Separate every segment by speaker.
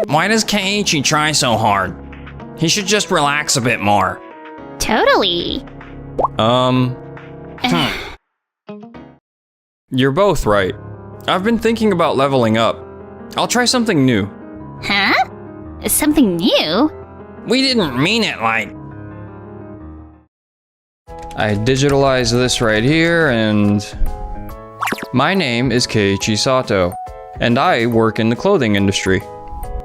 Speaker 1: Why does Keiichi try so hard? He should just relax a bit more.
Speaker 2: Totally.
Speaker 1: You're both right. I've been thinking about leveling up. I'll try something new.
Speaker 2: Huh? Something new?
Speaker 1: We didn't mean it like... I digitalize this right here and... My name is Keiichi Sato, and I work in the clothing industry.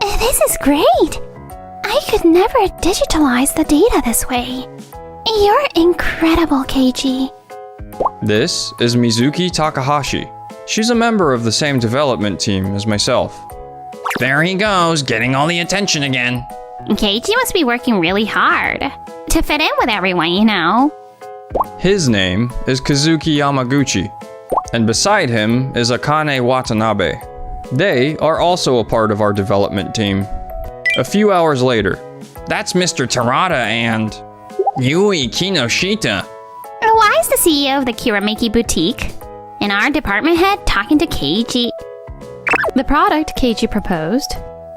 Speaker 2: This is great! I could never digitalize the data this way. You're incredible, Keiichi.
Speaker 1: This is Mizuki Takahashi. She's a member of the same development team as myself. There he goes, getting all the attention again.
Speaker 2: Keiichi must be working really hard to fit in with everyone, you know.
Speaker 1: His name is Kazuki Yamaguchi, and beside him is Akane Watanabe. They are also a part of our development team. A few hours later, that's Mr. Terada and Yui Kinoshita.
Speaker 2: Why is the CEO of the Kirameki boutique and our department head talking to Keiichi?
Speaker 3: The product Keiichi proposed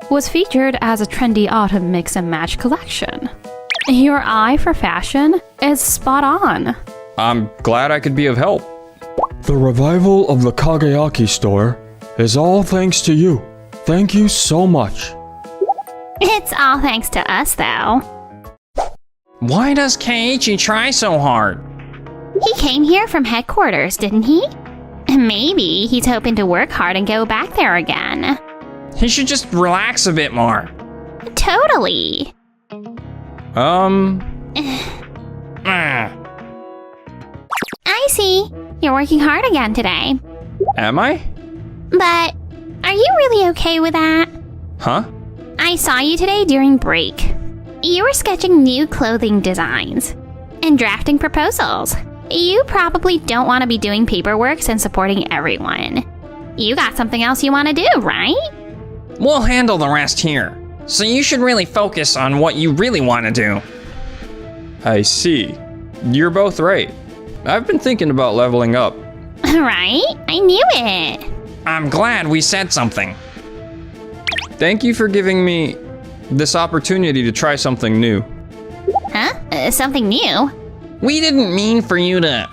Speaker 3: was featured as a trendy autumn mix and match collection. Your eye for fashion is spot on.
Speaker 1: I'm glad I could be of help.
Speaker 4: The revival of the Kagayaki store is all thanks to you. Thank you so much.
Speaker 2: It's all thanks to us, though.
Speaker 1: Why does Keiichi try so hard?
Speaker 2: He came here from headquarters, didn't he? Maybe he's hoping to work hard and go back there again.
Speaker 1: He should just relax a bit more.
Speaker 2: Totally. I see. You're working hard again today.
Speaker 1: Am I?
Speaker 2: But are you really okay with that?
Speaker 1: Huh?
Speaker 2: I saw you today during break. You were sketching new clothing designs and drafting proposals. You probably don't want to be doing paperwork and supporting everyone. You got something else you want to do, right?
Speaker 1: We'll handle the rest here. So you should really focus on what you really want to do. I see. You're both right. I've been thinking about leveling up.
Speaker 2: Right? I knew it.
Speaker 1: I'm glad we said something. Thank you for giving me this opportunity to try something new.
Speaker 2: Huh? Something new?
Speaker 1: We didn't mean for you to...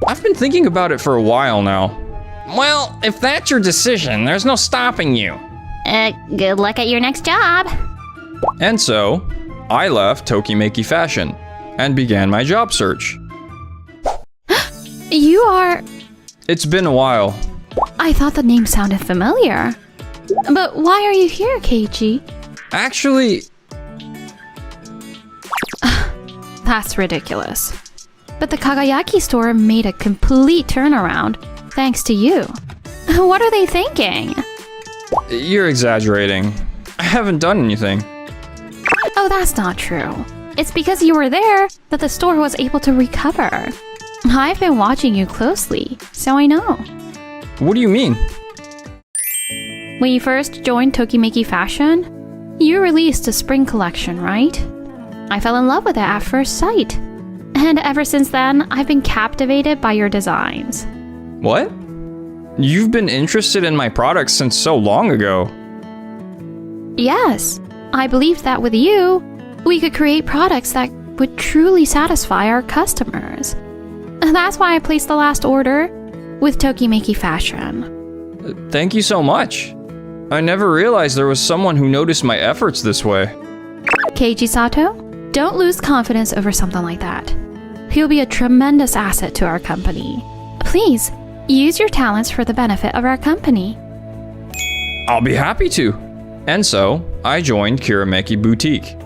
Speaker 1: I've been thinking about it for a while now. Well, if that's your decision, there's no stopping you.
Speaker 2: Good luck at your next job.
Speaker 1: And so, I left Tokimeki Fashion and began my job search.
Speaker 3: You are...
Speaker 1: It's been a while.
Speaker 3: I thought the name sounded familiar. But why are you here, Keiichi?
Speaker 1: Actually...
Speaker 3: That's ridiculous. But the Kagayaki store made a complete turnaround thanks to you. What are they thinking?
Speaker 1: You're exaggerating. I haven't done anything.
Speaker 3: Oh, that's not true. It's because you were there that the store was able to recover. I've been watching you closely, so I know.
Speaker 1: What do you mean?
Speaker 3: When you first joined Tokimeki Fashion, you released a spring collection, right? I fell in love with it at first sight. And ever since then, I've been captivated by your designs.
Speaker 1: What? You've been interested in my products since so long ago.
Speaker 3: Yes, I believed that with you, we could create products that would truly satisfy our customers. And that's why I placed the last order with Tokimeki Fashion.
Speaker 1: Thank you so much. I never realized there was someone who noticed my efforts this way.
Speaker 3: Keiichi Sato, don't lose confidence over something like that. He'll be a tremendous asset to our company. Please, use your talents for the benefit of our company.
Speaker 1: I'll be happy to. And so, I joined Kirameki Boutique.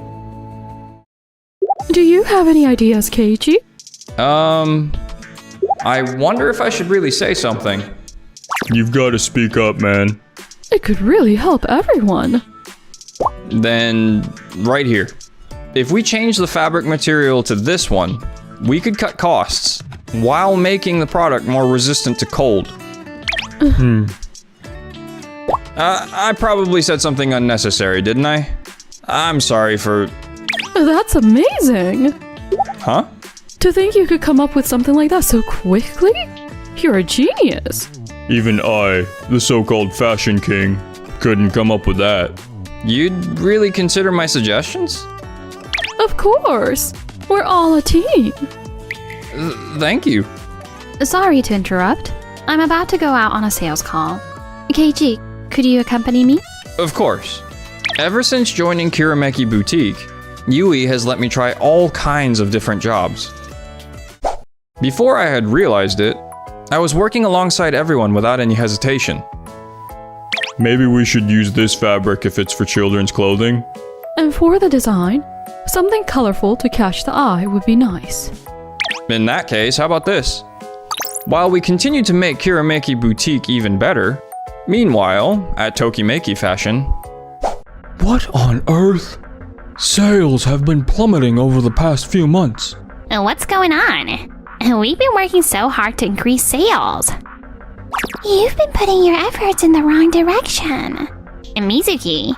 Speaker 3: Do you have any ideas, Keiichi?
Speaker 1: I wonder if I should really say something.
Speaker 4: You've got to speak up, man.
Speaker 3: It could really help everyone.
Speaker 1: Then, right here. If we change the fabric material to this one, we could cut costs while making the product more resistant to cold. I probably said something unnecessary, didn't I? I'm sorry for...
Speaker 3: That's amazing.
Speaker 1: Huh?
Speaker 3: To think you could come up with something like that so quickly? You're a genius.
Speaker 4: Even I, the so-called fashion king, couldn't come up with that.
Speaker 1: You'd really consider my suggestions?
Speaker 3: Of course! We're all a team!
Speaker 1: Thank you.
Speaker 3: Sorry to interrupt. I'm about to go out on a sales call. Keiji, could you accompany me?
Speaker 1: Of course. Ever since joining Kirameki Boutique, Yui has let me try all kinds of different jobs. Before I had realized it, I was working alongside everyone without any hesitation.
Speaker 4: Maybe we should use this fabric if it's for children's clothing.
Speaker 3: And for the design, something colorful to catch the eye would be nice.
Speaker 1: In that case, how about this? While we continue to make Kirameki Boutique even better, meanwhile, at Tokimeki Fashion...
Speaker 4: What on earth? Sales have been plummeting over the past few months.
Speaker 2: What's going on? We've been working so hard to increase sales. You've been putting your efforts in the wrong direction. Mizuki.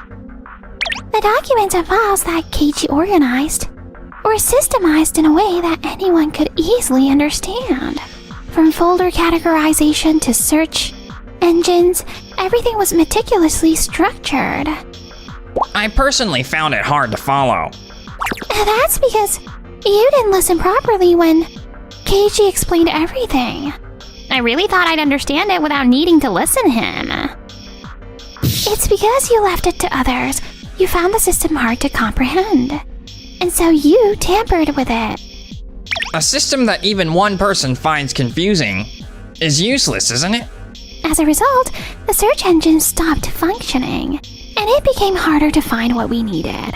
Speaker 2: The documents and files that Keiichi organized were systemized in a way that anyone could easily understand. From folder categorization to search engines, everything was meticulously structured.
Speaker 5: I personally found it hard to follow.
Speaker 2: That's because you didn't listen properly when Keiichi explained everything. I really thought I'd understand it without needing to listen to him. It's because you left it to others. You found the system hard to comprehend. And so you tampered with it.
Speaker 5: A system that even one person finds confusing is useless, isn't it?
Speaker 2: As a result, the search engine stopped functioning, and it became harder to find what we needed.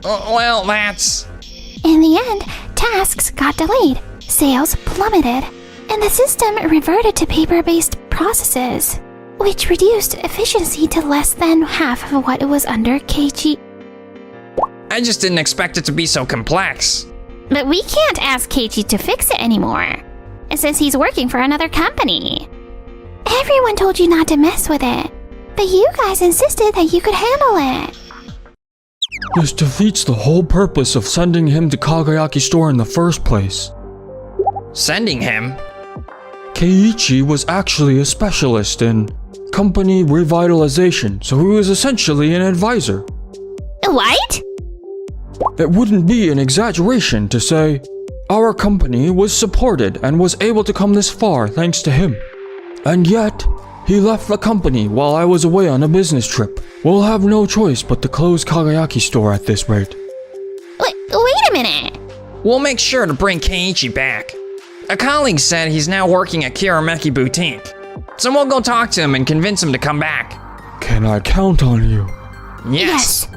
Speaker 5: Well, that's...
Speaker 2: In the end, tasks got delayed, sales plummeted, and the system reverted to paper-based processes, which reduced efficiency to less than half of what it was under Keiichi.
Speaker 5: I just didn't expect it to be so complex.
Speaker 2: But we can't ask Keiichi to fix it anymore, since he's working for another company. Everyone told you not to mess with it, but you guys insisted that you could handle it.
Speaker 4: This defeats the whole purpose of sending him to Kagayaki store in the first place.
Speaker 5: Sending him?
Speaker 4: Keiichi was actually a specialist in company revitalization, so he was essentially an advisor.
Speaker 2: What?
Speaker 4: It wouldn't be an exaggeration to say our company was supported and was able to come this far thanks to him. And yet, he left the company while I was away on a business trip. We'll have no choice but to close Kagayaki store at this rate.
Speaker 2: Wait a minute.
Speaker 5: We'll make sure to bring Keiichi back. A colleague said he's now working at Kirameki Boutique. So we'll go talk to him and convince him to come back.
Speaker 4: Can I count on you?
Speaker 5: Yes.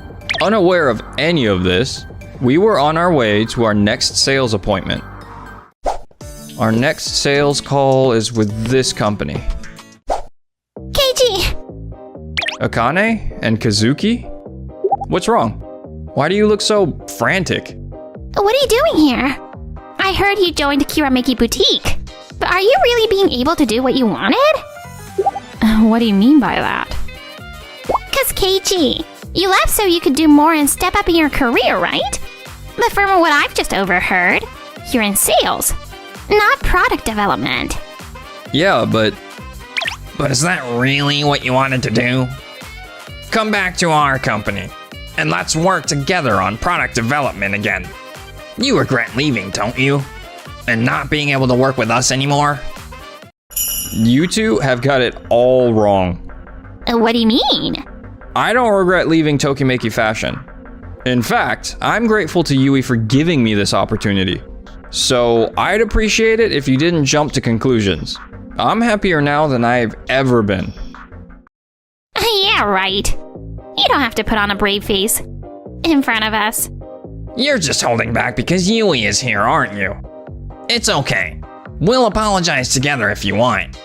Speaker 1: Unaware of any of this, we were on our way to our next sales appointment. Our next sales call is with this company.
Speaker 2: Keiichi!
Speaker 1: Akane and Kazuki? What's wrong? Why do you look so frantic?
Speaker 2: What are you doing here? I heard you joined Kirameki Boutique. But are you really being able to do what you wanted?
Speaker 3: What do you mean by that?
Speaker 2: 'Cause Keiichi, you left so you could do more and step up in your career, right? But from what I've just overheard, you're in sales, not product development.
Speaker 1: Yeah, but
Speaker 5: But is that really what you wanted to do? Come back to our company, and let's work together on product development again. You regret leaving, don't you? And not being able to work with us anymore?
Speaker 1: you two have got it all wrong.
Speaker 2: What do you mean?
Speaker 1: I don't regret leaving Tokimeki Fashion. In fact, I'm grateful to Yui for giving me this opportunity. So I'd appreciate it if you didn't jump to conclusions. I'm happier now than I've ever been.
Speaker 2: Yeah, right. You don't have to put on a brave face in front of us.
Speaker 5: You're just holding back because Yui is here, aren't you? It's okay. We'll apologize together if you want.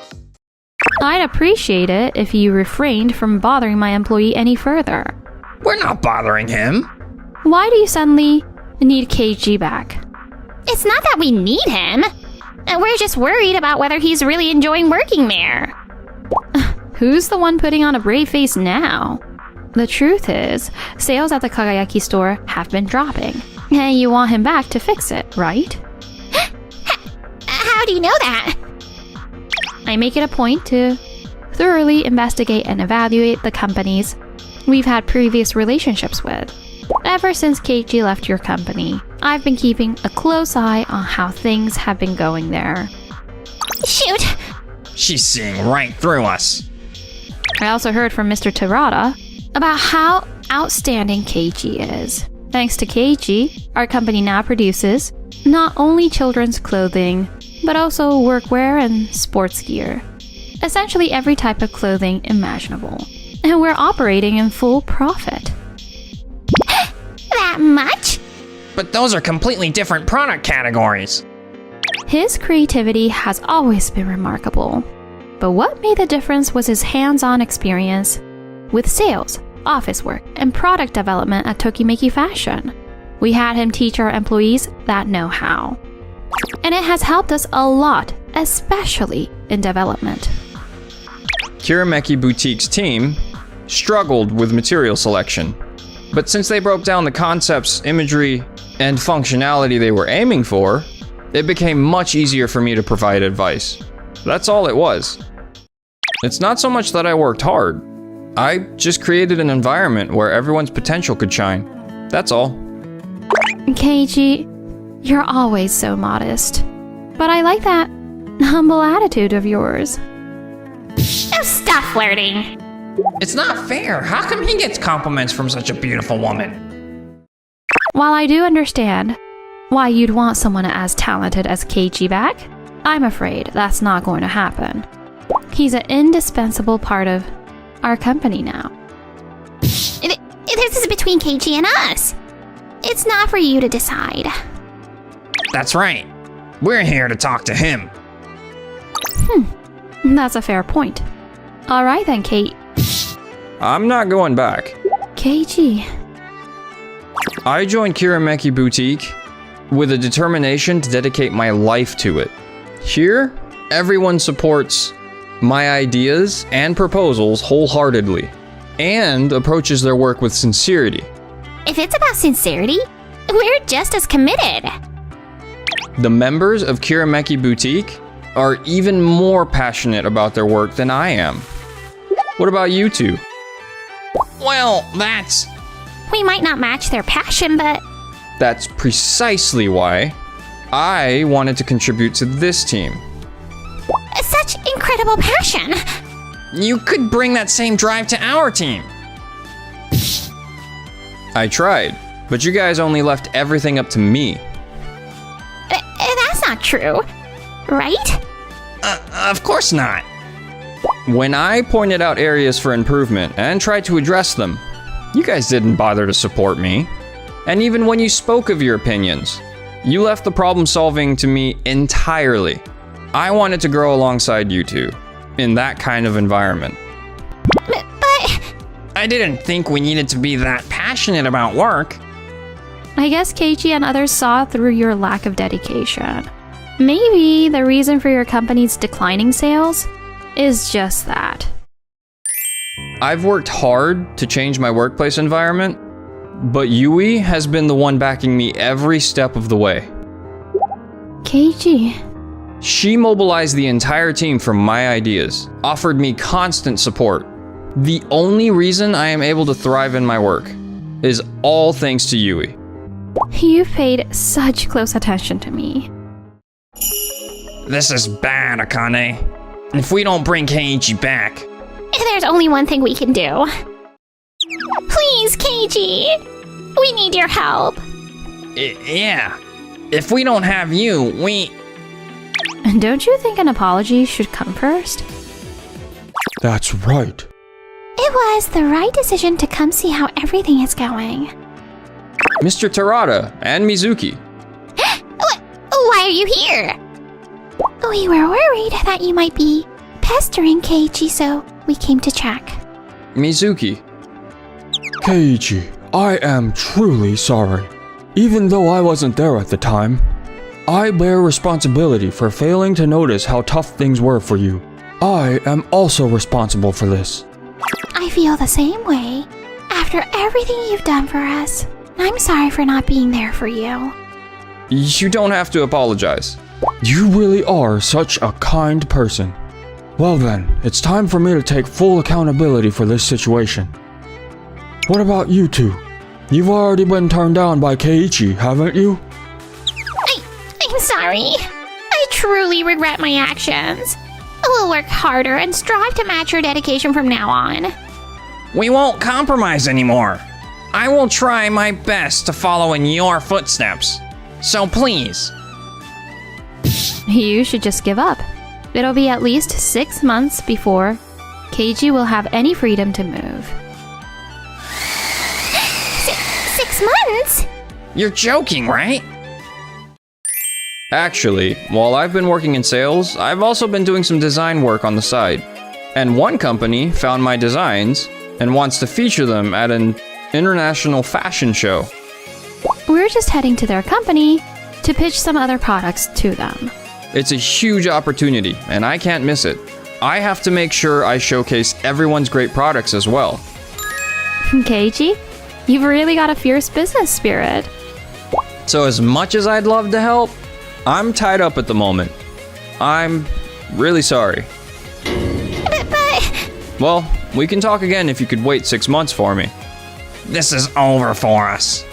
Speaker 3: I'd appreciate it if you refrained from bothering my employee any further.
Speaker 5: We're not bothering him.
Speaker 3: Why do you suddenly need Keiichi back?
Speaker 2: It's not that we need him. We're just worried about whether he's really enjoying working there.
Speaker 3: Who's the one putting on a brave face now? The truth is, sales at the Kagayaki store have been dropping. And you want him back to fix it, right?
Speaker 2: How do you know that?
Speaker 3: I make it a point to thoroughly investigate and evaluate the companies we've had previous relationships with. Ever since Keiichi left your company, I've been keeping a close eye on how things have been going there.
Speaker 2: Shoot!
Speaker 5: She's seeing right through us.
Speaker 3: I also heard from Mr. Terada about how outstanding Keiichi is. Thanks to Keiichi, our company now produces not only children's clothing, but also workwear and sports gear. Essentially every type of clothing imaginable. And we're operating in full profit.
Speaker 2: That much?
Speaker 5: But those are completely different product categories.
Speaker 3: His creativity has always been remarkable. But what made the difference was his hands-on experience with sales, office work, and product development at Tokimeki Fashion. We had him teach our employees that know-how. And it has helped us a lot, especially in development.
Speaker 1: Kirameki Boutique's team struggled with material selection. But since they broke down the concepts, imagery, and functionality they were aiming for, it became much easier for me to provide advice. That's all it was. It's not so much that I worked hard. I just created an environment where everyone's potential could shine. That's all.
Speaker 3: Keiichi, you're always so modest. But I like that humble attitude of yours.
Speaker 2: Oh, stop flirting.
Speaker 5: It's not fair. How come he gets compliments from such a beautiful woman?
Speaker 3: While I do understand why you'd want someone as talented as Keiichi back, I'm afraid that's not going to happen. He's an indispensable part of our company now.
Speaker 2: This is between Keiichi and us. It's not for you to decide.
Speaker 5: That's right. We're here to talk to him.
Speaker 3: That's a fair point. All right then, Kate.
Speaker 1: I'm not going back.
Speaker 3: Keiichi.
Speaker 1: I joined Kirameki Boutique with a determination to dedicate my life to it. Here, everyone supports my ideas and proposals wholeheartedly, and approaches their work with sincerity.
Speaker 2: If it's about sincerity, we're just as committed.
Speaker 1: The members of Kirameki Boutique are even more passionate about their work than I am. What about you two?
Speaker 5: Well, that's...
Speaker 2: We might not match their passion, but
Speaker 1: That's precisely why I wanted to contribute to this team.
Speaker 2: such incredible passion.
Speaker 5: You could bring that same drive to our team.
Speaker 1: I tried, but you guys only left everything up to me.
Speaker 2: That's not true, right?
Speaker 5: Of course not.
Speaker 1: When I pointed out areas for improvement and tried to address them, you guys didn't bother to support me. And even when you spoke of your opinions, you left the problem solving to me entirely. I wanted to grow alongside you two, in that kind of environment.
Speaker 2: But
Speaker 5: I didn't think we needed to be that passionate about work.
Speaker 3: I guess Keiichi and others saw through your lack of dedication. Maybe the reason for your company's declining sales is just that.
Speaker 1: I've worked hard to change my workplace environment, but Yui has been the one backing me every step of the way.
Speaker 3: Keiichi.
Speaker 1: She mobilized the entire team for my ideas, offered me constant support. The only reason I am able to thrive in my work is all thanks to Yui.
Speaker 3: You've paid such close attention to me.
Speaker 5: This is bad, Akane. If we don't bring Keiichi back...
Speaker 2: there's only one thing we can do. Please, Keiichi. We need your help.
Speaker 5: Yeah. If we don't have you, we...
Speaker 3: And don't you think an apology should come first?
Speaker 4: That's right.
Speaker 2: It was the right decision to come see how everything is going.
Speaker 1: Mr. Terada and Mizuki.
Speaker 2: Why are you here? We were worried that you might be pestering Keiichi, so we came to check.
Speaker 1: Mizuki.
Speaker 4: Keiichi, I am truly sorry. Even though I wasn't there at the time, I bear responsibility for failing to notice how tough things were for you. I am also responsible for this.
Speaker 2: I feel the same way. After everything you've done for us, I'm sorry for not being there for you.
Speaker 1: You don't have to apologize.
Speaker 4: You really are such a kind person. Well then, it's time for me to take full accountability for this situation. What about you two? You've already been turned down by Keiichi, haven't you?
Speaker 2: I'm sorry. I truly regret my actions. We'll work harder and strive to match your dedication from now on.
Speaker 5: We won't compromise anymore. I will try my best to follow in your footsteps. So please.
Speaker 3: You should just give up. It'll be at least 6 months before Keiji will have any freedom to move.
Speaker 2: 6 months?
Speaker 5: You're joking, right?
Speaker 1: Actually, while I've been working in sales, I've also been doing some design work on the side. And one company found my designs and wants to feature them at an international fashion show.
Speaker 3: We're just heading to their company to pitch some other products to them.
Speaker 1: It's a huge opportunity, and I can't miss it. I have to make sure I showcase everyone's great products as well.
Speaker 3: Keiji, you've really got a fierce business spirit.
Speaker 1: So as much as I'd love to help, I'm tied up at the moment. I'm really sorry.
Speaker 2: But
Speaker 1: Well, we can talk again if you could wait 6 months for me.
Speaker 5: This is over for us.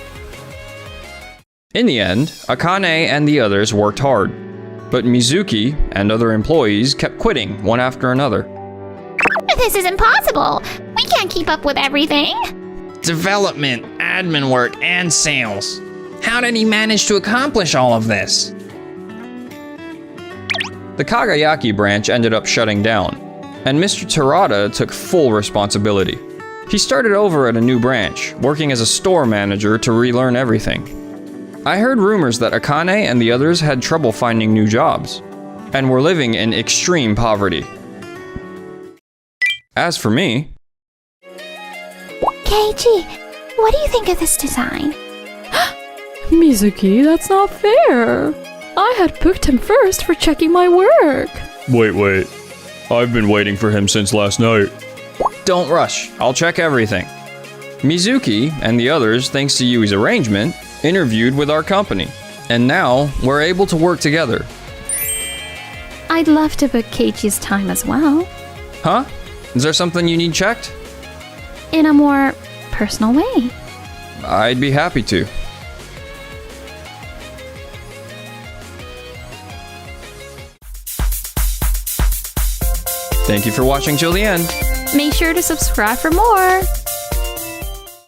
Speaker 1: In the end, Akane and the others worked hard, but Mizuki and other employees kept quitting one after another.
Speaker 2: this is impossible. We can't keep up with everything.
Speaker 5: Development, admin work, and sales. How did he manage to accomplish all of this?
Speaker 1: The Kagayaki branch ended up shutting down, and Mr. Terada took full responsibility. He started over at a new branch, working as a store manager to relearn everything. I heard rumors that Akane and the others had trouble finding new jobs, and were living in extreme poverty. As for me,
Speaker 2: Keiji, what do you think of this design?
Speaker 3: Mizuki, that's not fair. I had booked him first for checking my work.
Speaker 4: Wait. I've been waiting for him since last night.
Speaker 1: don't rush, I'll check everything. Mizuki and the others, thanks to Yui's arrangement, interviewed with our company, and now we're able to work together.
Speaker 3: I'd love to book Keiichi's time as well,
Speaker 1: Huh? Is there something you need checked?
Speaker 3: in a more personal way.
Speaker 1: I'd be happy to. Thank you for watching till the end.
Speaker 3: Make sure to subscribe for more.